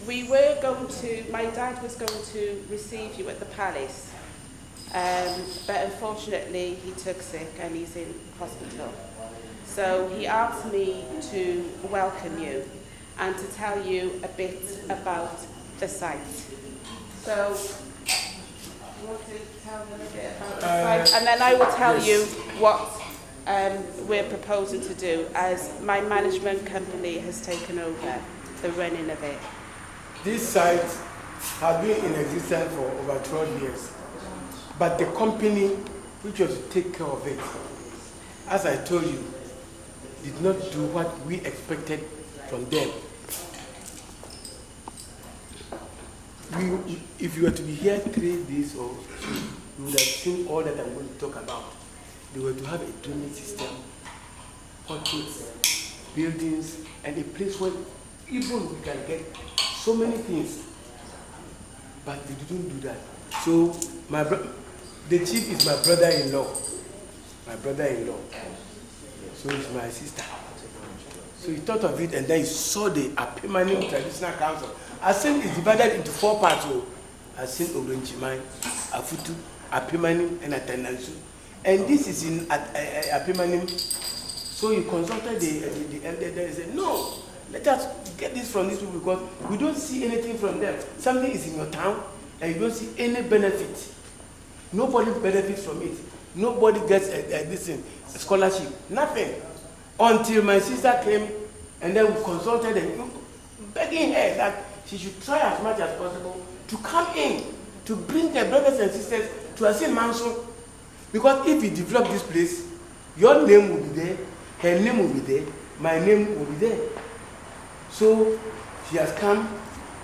we were going to, my dad was going to receive you at the palace, but unfortunately he took sick and he's in hospital. So he asked me to welcome you and to tell you a bit about the site. So, you want to tell them a bit about the site? And then I will tell you what we're proposing to do, as my management company has taken over the running of it. This site has been in existence for over 12 years, but the company which was to take care of it, as I told you, did not do what we expected from them. If you were to be here 3 days or so, you would have seen all that I'm going to talk about. They were to have a drainage system, pockets, buildings, and a place where even we can get so many things. But they didn't do that. So the chief is my brother-in-law. My brother-in-law. So it's my sister. So he thought of it, and then he saw the Apimani Traditional Council. Assin is divided into 4 parts. Assin, Oronchimai, Afutu, Apimani, and Atanansu. And this is in Apimani. So he consulted the elder there and said, no, let us get this from these people because we don't see anything from them. Something is in your town and you don't see any benefit. Nobody benefits from it. Nobody gets a scholarship. Nothing. Until my sister came and then we consulted and begging her that she should try as much as possible to come in, to bring her brothers and sisters to Assin Manso. Because if we develop this place, your name will be there, her name will be there, my name will be there. So she has come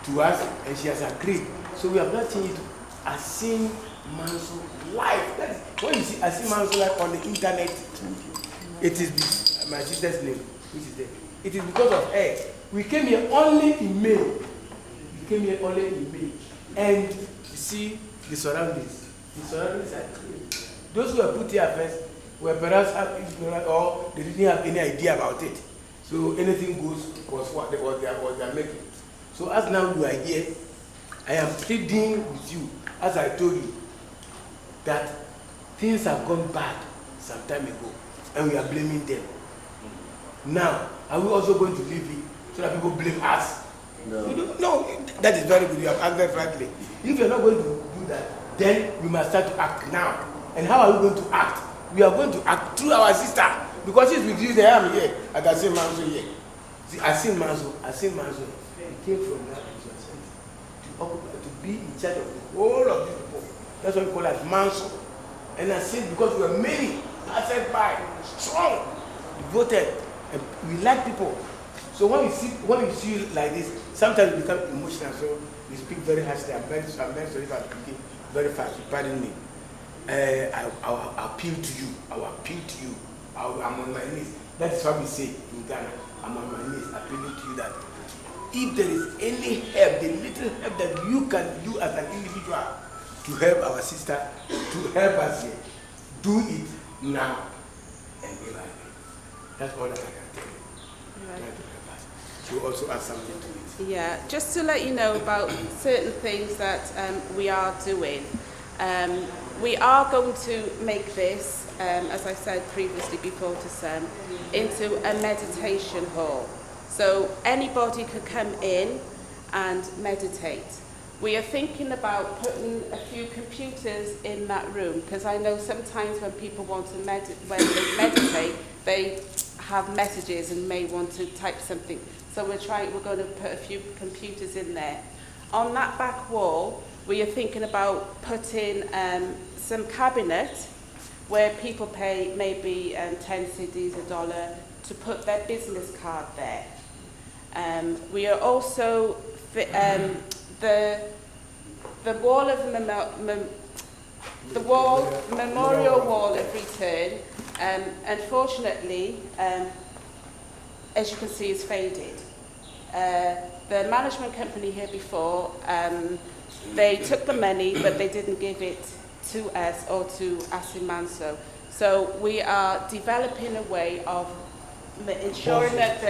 to us and she has agreed. So we have not changed it to Assin Manso Life. That is, when you see Assin Manso Life on the internet, it is my sister's name, which is there. It is because of her. We came here only in May. We came here only in May. And you see the surroundings. The surroundings are clean. Those who were put here first were perhaps ignorant or they didn't have any idea about it. So anything goes was what they are making. So as now you are here, I am pleading with you, as I told you, that things have gone bad some time ago, and we are blaming them. Now, are we also going to leave it so that people blame us? No. No, that is very good. You have answered frankly. If you are not going to do that, then we must start to act now. And how are we going to act? We are going to act through our sister. Because she's with you there, I'm here. At Assin Manso here. See, Assin Manso, he came from that to be in charge of the whole of these people. That's why we call it Manso. And Assin, because we are many, passed by, strong, devoted, and we like people. So when you see you like this, sometimes you become emotional. So you speak very harshly. I'm very sorry if I'm speaking very fast. Pardon me. I will appeal to you. I'm on my knees. That is what we say in Ghana. I'm on my knees appealing to you that if there is any help, the little help that you can do as an individual to help our sister, to help us here, do it now and ever. That's all that I can tell you. Right. Try to help us. You also add something to it. Yeah, just to let you know about certain things that we are doing. We are going to make this, as I said previously before to Sam, into a meditation hall. So anybody could come in and meditate. We are thinking about putting a few computers in that room, because I know sometimes when people want to meditate, they have messages and may want to type something. So we're going to put a few computers in there. On that back wall, we are thinking about putting some cabinet where people pay maybe 10 cedis, $1, to put their business card there. We are also the wall of memorial wall of return. Unfortunately, as you can see, is faded. The management company here before, they took the money, but they didn't give it to us or to Assin Manso. So we are developing a way of ensuring that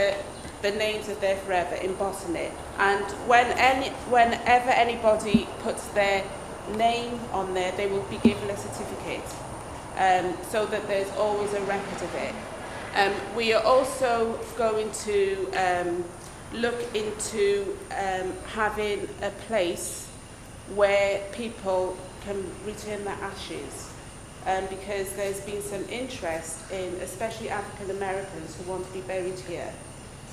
the names are there forever, embossing it. And whenever anybody puts their name on there, they will be given a certificate, so that there's always a record of it. We are also going to look into having a place where people can return their ashes, because there's been some interest in, especially African Americans who want to be buried here.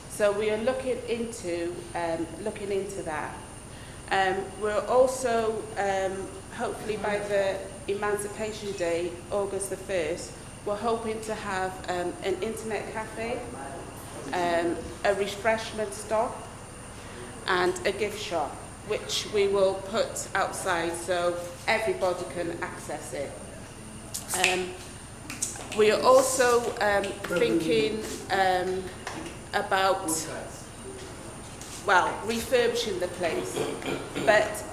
So we are looking into that. We're also, hopefully by the Emancipation Day, August the 1st, we're hoping to have an internet cafe, a refreshment stop, and a gift shop, which we will put outside so everybody can access it. We are also thinking about, well, refurbishing the place. But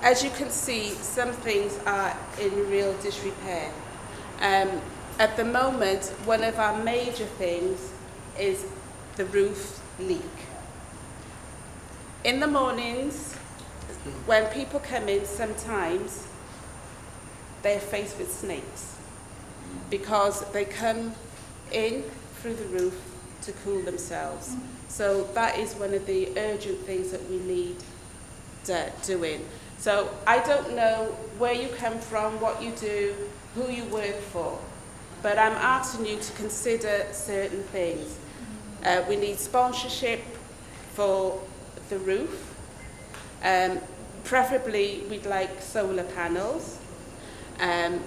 as you can see, some things are in real disrepair. At the moment, one of our major things is the roof leak. In the mornings, when people come in, sometimes they're faced with snakes because they come in through the roof to cool themselves. So that is one of the urgent things that we need doing. So I don't know where you come from, what you do, who you work for, but I'm asking you to consider certain things. We need sponsorship for the roof. Preferably, we'd like solar panels.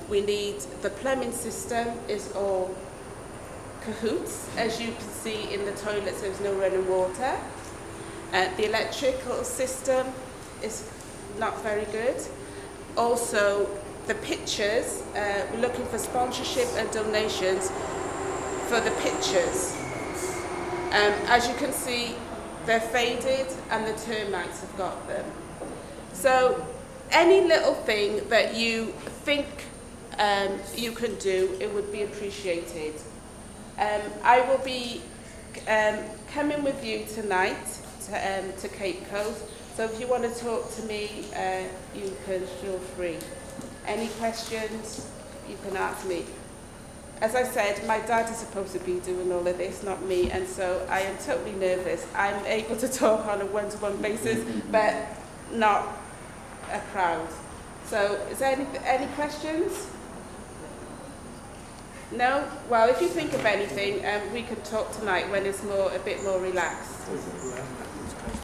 We need, the plumbing system is all cahoots. As you can see in the toilets, there's no running water. The electrical system is not very good. Also, the pictures, we're looking for sponsorship and donations for the pictures. As you can see, they're faded and the termites have got them. So any little thing that you think you can do, it would be appreciated. I will be coming with you tonight to Cape Coast. So if you want to talk to me, you can feel free. Any questions, you can ask me. As I said, my dad is supposed to be doing all of this, not me, and so I am totally nervous. I'm able to talk on a one-to-one basis, but not a crowd. So is there any questions? No? Well, if you think of anything, we can talk tonight when it's a bit more relaxed.